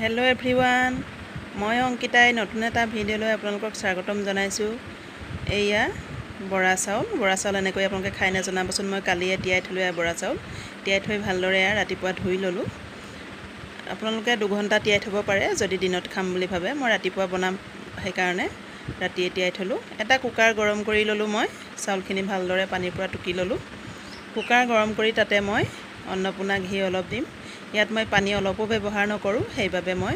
Hello' everyone, মই অংকিতাই নতুন এটা ভিডিঅ'লৈ আপোনালোকক স্বাগতম জনাইছোঁ। এয়া বৰা চাউল এনেকৈ আপোনালোকে খাই জনাবচোন। মই কালিয়ে তিয়াই থলোঁ বৰা চাউল, তিয়াই থৈ ভালদৰে ৰাতিপুৱা ধুই ল'লোঁ। আপোনালোকে 2 ঘণ্টা তিয়াই থ'ব পাৰে যদি দিনত খাম বুলি ভাবে। মই ৰাতিপুৱা বনাম সেইকাৰণে ৰাতিয়ে তিয়াই থলোঁ। এটা কুকাৰ গৰম কৰি ল'লোঁ। মই চাউলখিনি ভালদৰে পানীৰ পৰা টুকি ল'লোঁ। কুকাৰ গৰম কৰি তাতে মই অন্নপূৰ্ণা ঘি অলপ দিম। ইয়াত মই পানী অলপো ব্যৱহাৰ নকৰোঁ, সেইবাবে মই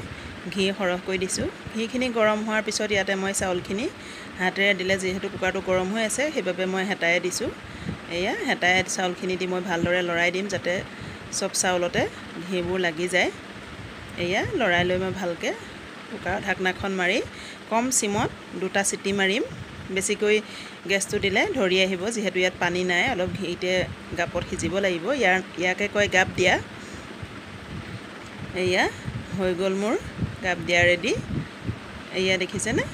ঘি সৰহকৈ দিছোঁ। ঘিখিনি গৰম হোৱাৰ পিছত ইয়াতে মই চাউলখিনি হাতেৰে দিলে, যিহেতু কুকাৰটো গৰম হৈ আছে সেইবাবে মই হেতাৰে দিছোঁ। এয়া হেতাৰে চাউলখিনি দি মই ভালদৰে লৰাই দিম যাতে চব চাউলতে ঘিবোৰ লাগি যায়। এয়া লৰাই লৈ মই ভালকৈ কুকাৰৰ ঢাকনাখন মাৰি কম চিমত 2টা চিটি মাৰিম। বেছিকৈ গেছটো দিলে ধৰি আহিব, যিহেতু ইয়াত পানী নাই, অলপ ঘিতে গাপত সিজিব লাগিব। ইয়াকে কয় গাপ দিয়া। এয়া হৈ গ'ল মোৰ গাপ দিয়া ৰেডি। এয়া দেখিছেনে,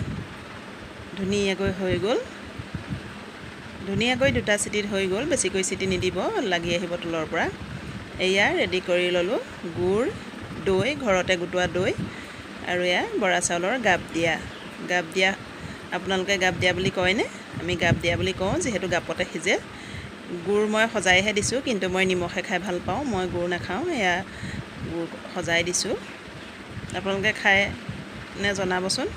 ধুনীয়াকৈ হৈ গ'ল। ধুনীয়াকৈ 2টা চিটিত হৈ গ'ল, বেছিকৈ চিটি নিদিব, লাগি আহিব তলৰ পৰা। এয়া ৰেডি কৰি ল'লোঁ। গুড়, দৈ, ঘৰতে গোটোৱা দৈ, আৰু এয়া বৰা চাউলৰ গাপ দিয়া। আপোনালোকে গাপ দিয়া বুলি কয়নে? আমি গাপ দিয়া বুলি কওঁ, যিহেতু গাপতে সিজে। গুড় মই সজাইহে দিছোঁ, কিন্তু মই নিমখে খাই ভাল পাওঁ, মই গুড় নাখাওঁ। এয়া গুড় সজাই দিছোঁ। আপোনালোকে খাই জনাবচোন।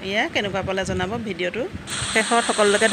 এয়া কেনেকুৱা পালে জনাব। ভিডিঅ'টো শেষত সকলোকে ধন্যবাদ।